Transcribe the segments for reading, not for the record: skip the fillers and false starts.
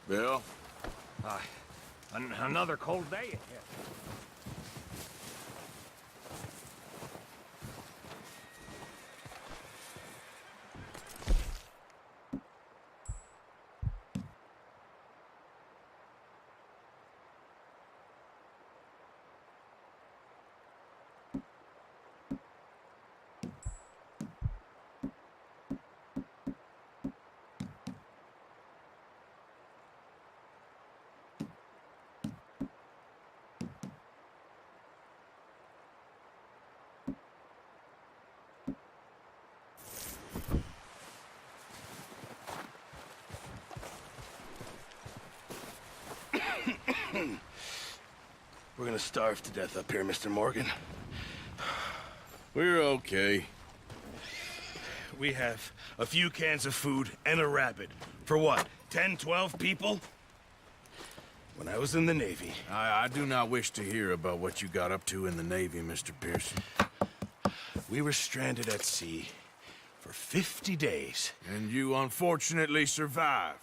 Bill? Another cold day ahead. We're gonna starve to death up here, Mr. Morgan. We're okay. We have a few cans of food and a rabbit. For what, 10, 12 people? When I was in the Navy... I do not wish to hear about what you got up to in the Navy, Mr. Pearson. We were stranded at sea for 50 days. And you unfortunately survived.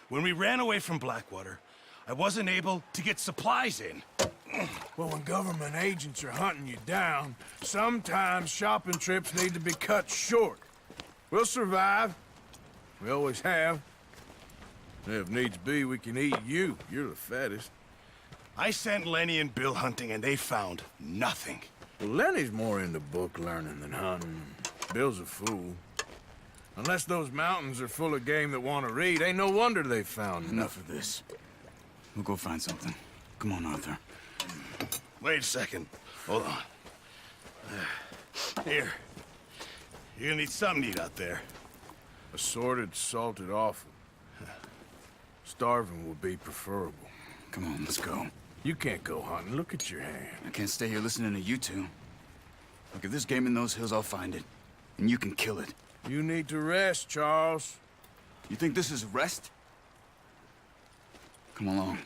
When we ran away from Blackwater, I wasn't able to get supplies in. Well, when government agents are hunting you down, sometimes shopping trips need to be cut short. We'll survive. We always have. If needs be, we can eat you. You're the fattest. I sent Lenny and Bill hunting, and they found nothing. Well, Lenny's more into book learning than hunting. Bill's a fool. Unless those mountains are full of game that want to read, ain't no wonder they found Enough of this. We'll go find something. Come on, Arthur. Wait a second. Hold on. Here. You're gonna need something to eat out there. Assorted, salted offal. Starving would be preferable. Come on, let's go. You can't go hunting. Look at your hand. I can't stay here listening to you two. Look, if there's game in those hills, I'll find it. And you can kill it. You need to rest, Charles. You think this is rest? Come along.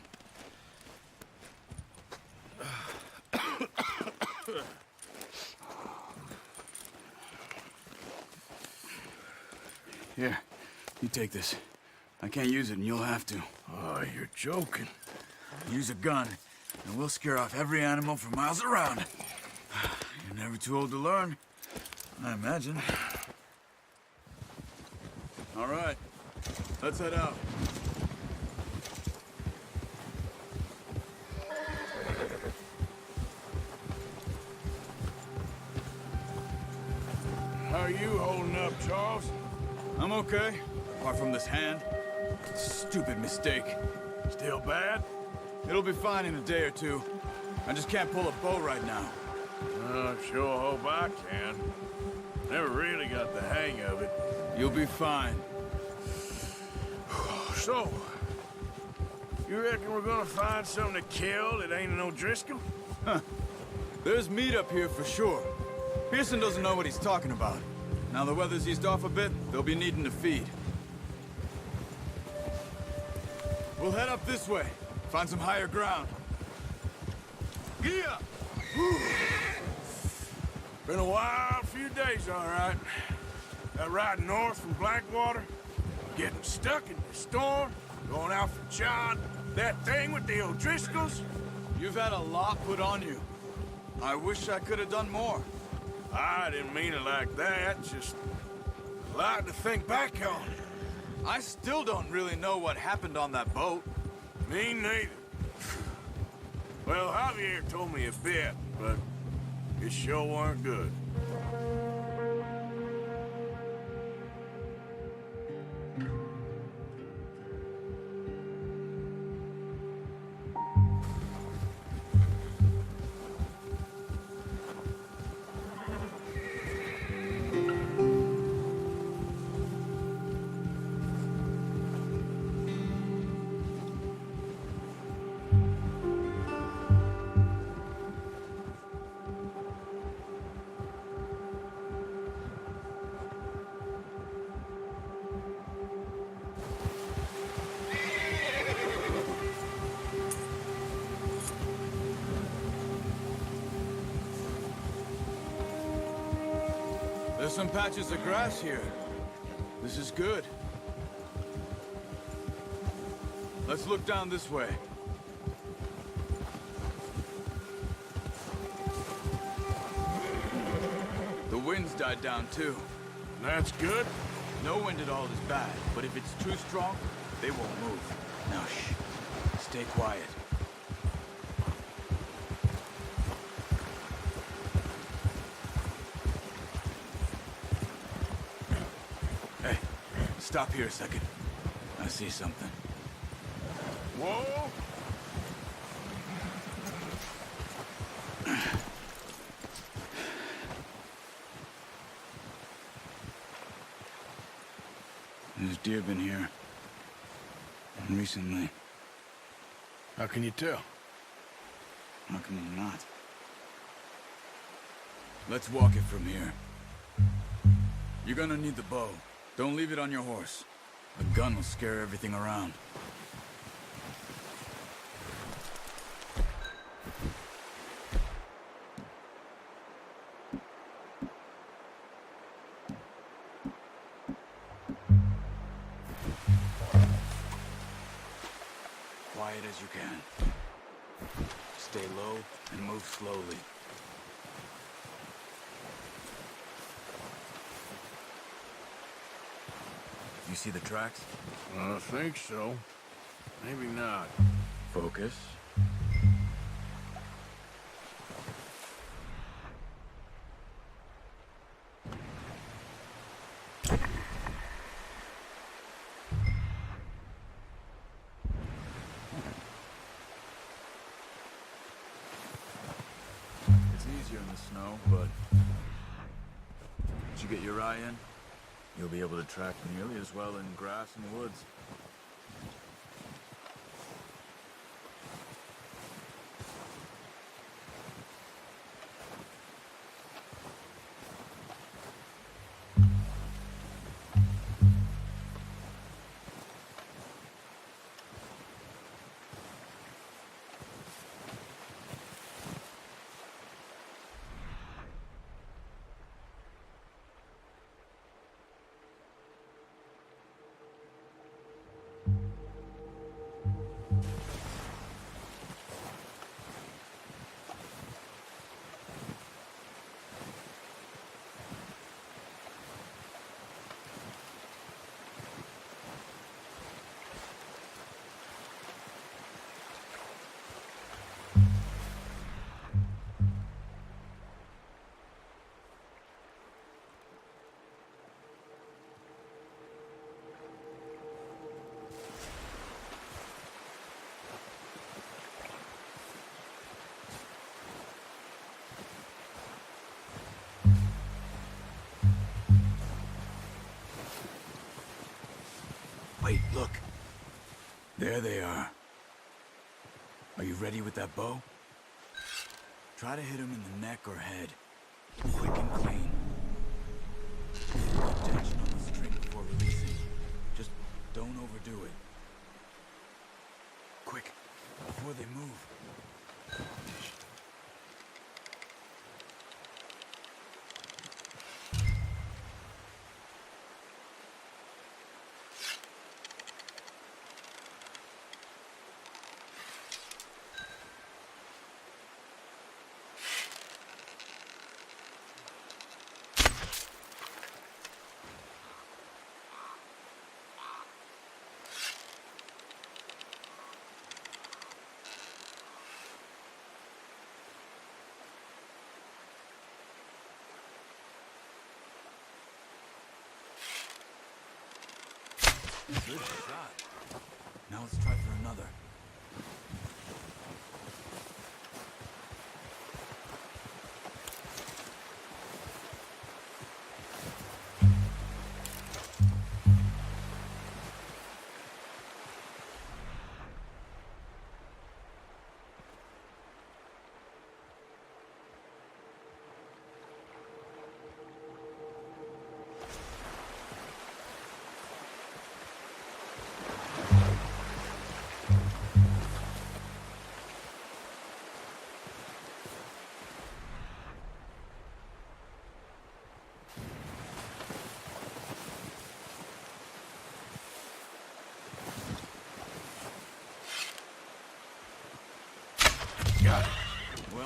Here, you take this. I can't use it, and you'll have to. Oh, you're joking. Use a gun, and we'll scare off every animal for miles around. You're never too old to learn, I imagine. All right, let's head out. How are you holding up, Charles? I'm okay, apart from this hand. Stupid mistake. Still bad? It'll be fine in a day or two. I just can't pull a bow right now. I sure hope I can. Never really got the hang of it. You'll be fine. So, you reckon we're gonna find something to kill that ain't no Driscoll? Huh. There's meat up here for sure. Pearson doesn't know what he's talking about. Now the weather's eased off a bit, they'll be needing to feed. We'll head up this way. Find some higher ground. Yeah! Been a wild few days, all right. That ride north from Blackwater, getting stuck in the storm, going out for John, that thing with the O'Driscolls. You've had a lot put on you. I wish I could have done more. I didn't mean it like that, just a lot to think back on. I still don't really know what happened on that boat. Me neither. Well, Javier told me a bit, but it sure weren't good. There's some patches of grass here. This is good. Let's look down this way. The wind's died down too. That's good. No wind at all is bad, but if it's too strong, they won't move. Now shh. Stay quiet. Hey, stop here a second. I see something. Whoa! There's deer been here. And recently. How can you tell? How can you not? Let's walk it from here. You're gonna need the bow. Don't leave it on your horse. A gun will scare everything around. Quiet as you can. Stay low and move slowly. You see the tracks? I think so. Maybe not. Focus. It's easier in the snow, but once you get your eye in, you'll be able to track nearly as well in grass and woods. Wait, look. There they are. Are you ready with that bow? Try to hit him in the neck or head. Quick and clean. Put tension on the string before releasing. Just don't overdo it. Quick, before they move. Good shot. Now let's try for another.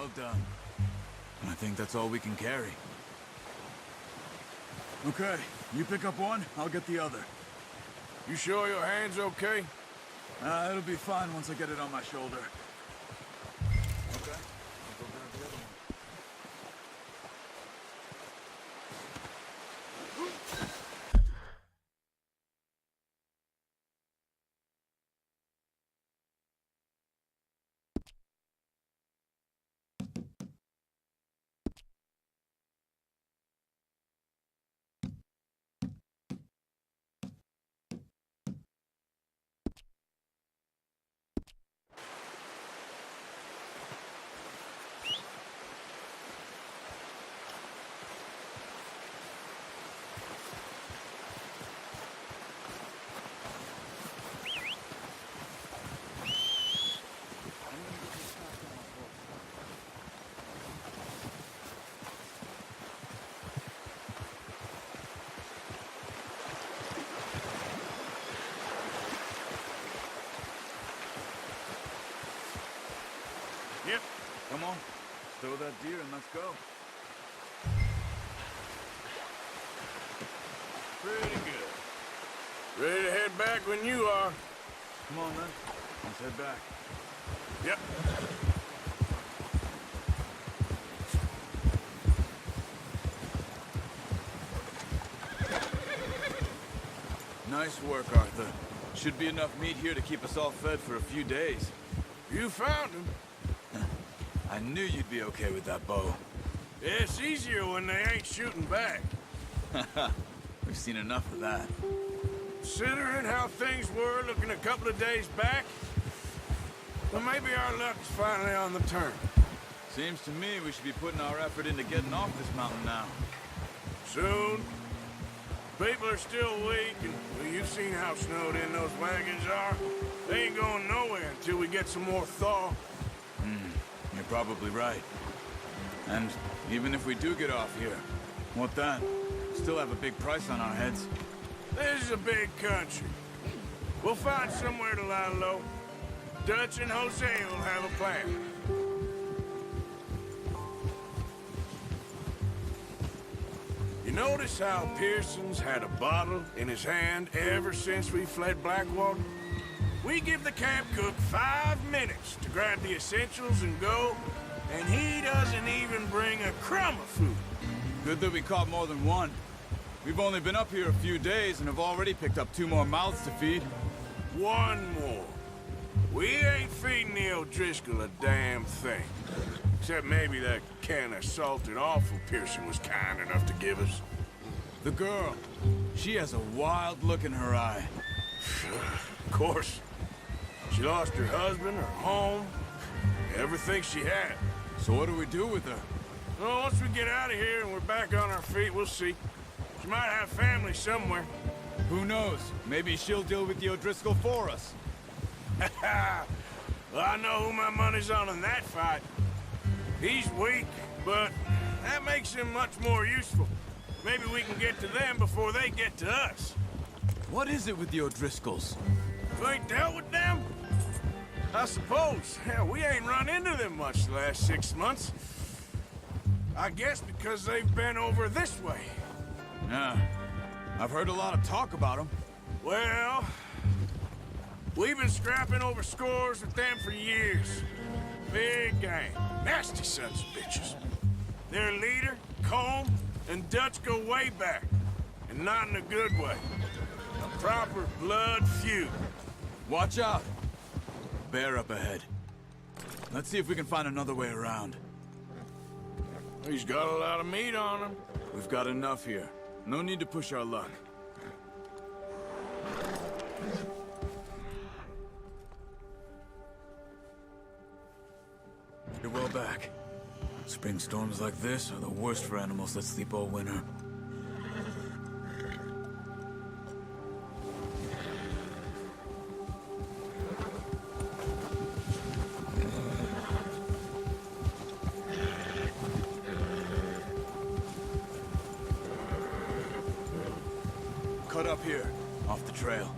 Well done. I think that's all we can carry. Okay, you pick up one, I'll get the other. You sure your hand's okay? It'll be fine once I get it on my shoulder. Okay, I'll go grab the other one. Yep. Come on, throw that deer and let's go. Pretty good. Ready to head back when you are. Come on then, let's head back. Yep. Nice work, Arthur. Should be enough meat here to keep us all fed for a few days. You found him. I knew you'd be okay with that bow. It's easier when they ain't shooting back. We've seen enough of that. Considering how things were looking a couple of days back, well, maybe our luck is finally on the turn. Seems to me we should be putting our effort into getting off this mountain now. Soon. People are still weak, and well, you've seen how snowed in those wagons are. They ain't going nowhere until we get some more thaw. You're probably right. And even if we do get off here, what then? Still have a big price on our heads. This is a big country. We'll find somewhere to lie low. Dutch and Jose will have a plan. You notice how Pearson's had a bottle in his hand ever since we fled Blackwater? We give the camp cook 5 minutes to grab the essentials and go, and he doesn't even bring a crumb of food. Good that we caught more than one. We've only been up here a few days and have already picked up 2 more mouths to feed. One more. We ain't feeding the O'Driscoll a damn thing. Except maybe that can of salted offal Pearson was kind enough to give us. The girl, she has a wild look in her eye. Of course. She lost her husband, her home, everything she had. So what do we do with her? Well, once we get out of here and we're back on our feet, we'll see. She might have family somewhere. Who knows? Maybe she'll deal with the O'Driscoll for us. Well, I know who my money's on in that fight. He's weak, but that makes him much more useful. Maybe we can get to them before they get to us. What is it with the O'Driscolls? You ain't dealt with them? I suppose. Hell, we ain't run into them much the last 6 months. I guess because they've been over this way. Yeah. I've heard a lot of talk about them. Well, we've been scrapping over scores with them for years. Big gang. Nasty sons of bitches. Their leader, Combe, and Dutch go way back. And not in a good way. A proper blood feud. Watch out. Bear up ahead. Let's see if we can find another way around. He's got a lot of meat on him. We've got enough here. No need to push our luck. You're well back. Spring storms like this are the worst for animals that sleep all winter. Cut up here, off the trail.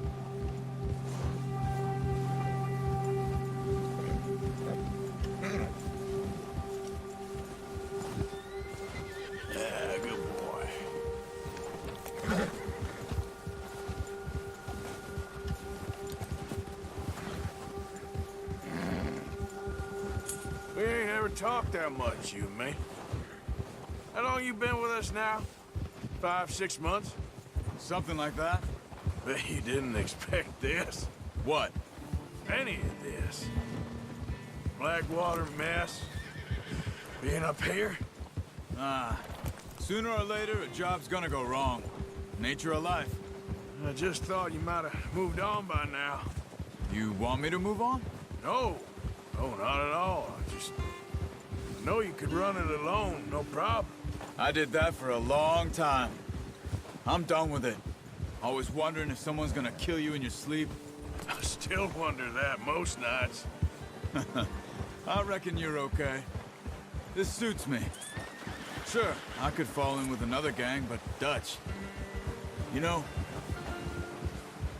talk that much, you and me. How long you been with us now? 5, 6 months? Something like that? Bet you didn't expect this. What? Any of this. Blackwater mess. Being up here? Sooner or later, a job's gonna go wrong. Nature of life. I just thought you might have moved on by now. You want me to move on? No. No, not at all. I just know you could run it alone, no problem. I did that for a long time. I'm done with it. Always wondering if someone's gonna kill you in your sleep. I still wonder that most nights. I reckon you're okay. This suits me. Sure, I could fall in with another gang, but Dutch... You know,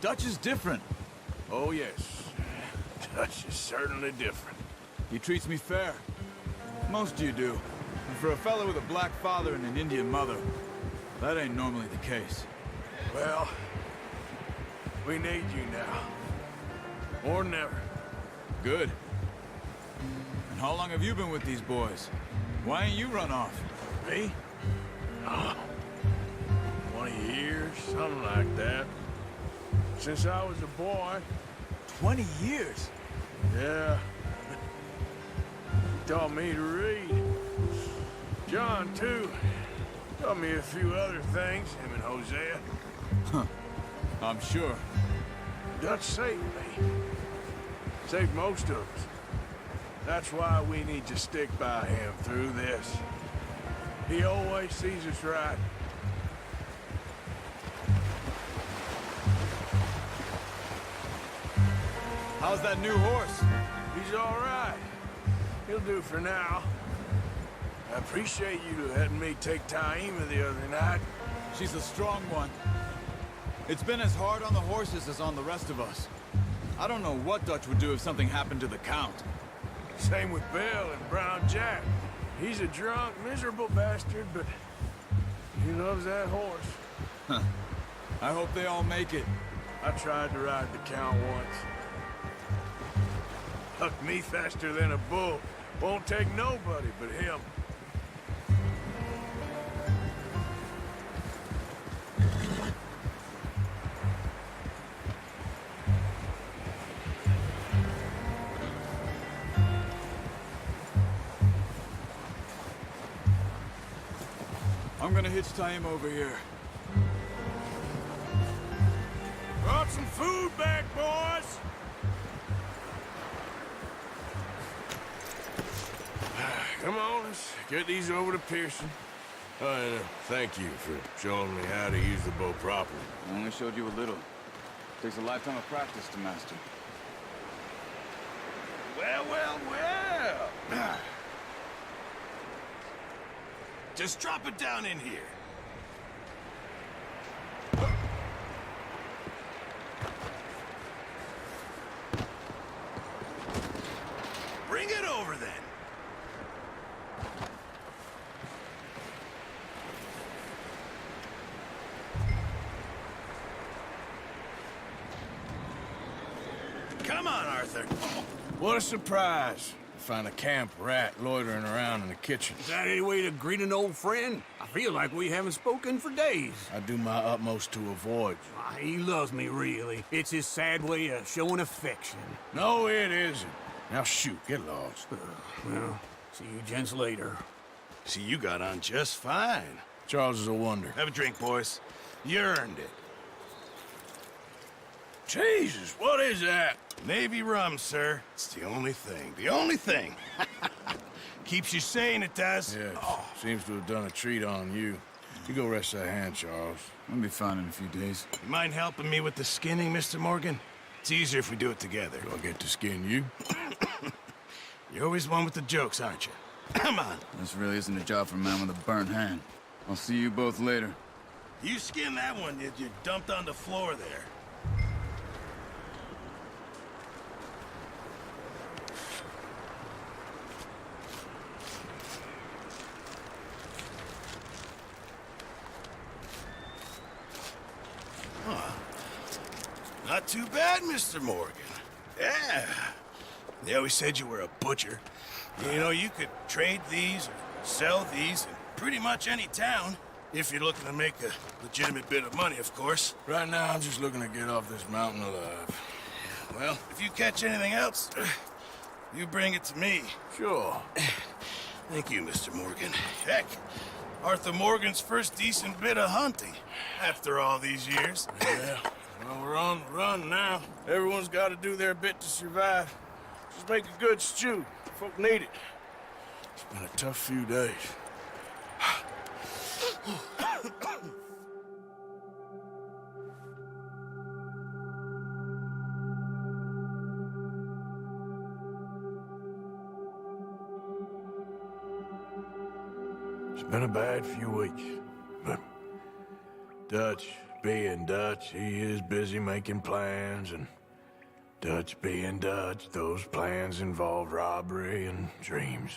Dutch is different. Oh, yes. Dutch is certainly different. He treats me fair. Most of you do. And for a fella with a black father and an Indian mother, that ain't normally the case. Well, we need you now. More than ever. Good. And how long have you been with these boys? Why ain't you run off? Me? Oh, 20 years, something like that. Since I was a boy. 20 years? Yeah. He taught me to read. John, too. Taught me a few other things, him and Hosea. Huh. I'm sure. Dutch saved me. Saved most of us. That's why we need to stick by him through this. He always sees us right. How's that new horse? He's all right. He'll do for now. I appreciate you letting me take Taima the other night. She's a strong one. It's been as hard on the horses as on the rest of us. I don't know what Dutch would do if something happened to the Count. Same with Bill and Brown Jack. He's a drunk, miserable bastard, but he loves that horse. Huh. I hope they all make it. I tried to ride the Count once. Hucked me faster than a bull. Won't take nobody but him. I'm gonna hitch Taima over here. Brought some food back, boys! Come on, let's get these over to Pearson. And thank you for showing me how to use the bow properly. I only showed you a little. Takes a lifetime of practice to master. Well, well, well. Just drop it down in here. Bring it over then. Come on, Arthur. What a surprise. Find a camp rat loitering around in the kitchen. Is that any way to greet an old friend? I feel like we haven't spoken for days. I do my utmost to avoid you. He loves me, really. It's his sad way of showing affection. No, it isn't. Now shoot, get lost. Well, see you gents later. See, you got on just fine. Charles is a wonder. Have a drink, boys. You earned it. Jesus, what is that? Navy rum, sir. It's the only thing. The only thing. Keeps you sane, it does. Yes, seems to have done a treat on you. You go rest that hand, Charles. I'll be fine in a few days. You mind helping me with the skinning, Mr. Morgan? It's easier if we do it together. Do I get to skin you? You're always one with the jokes, aren't you? Come on. This really isn't a job for a man with a burnt hand. I'll see you both later. You skin that one that you dumped on the floor there. Not too bad, Mr. Morgan. Yeah. They always said you were a butcher. You know, you could trade these or sell these in pretty much any town. If you're looking to make a legitimate bit of money, of course. Right now, I'm just looking to get off this mountain alive. Well, if you catch anything else, you bring it to me. Sure. Thank you, Mr. Morgan. Heck, Arthur Morgan's first decent bit of hunting after all these years. Yeah. Well, we're on the run now. Everyone's got to do their bit to survive. Just make a good stew. Folk need it. It's been a tough few days. It's been a bad few weeks, but Dutch being Dutch, he is busy making plans, and Dutch being Dutch, those plans involve robbery and dreams.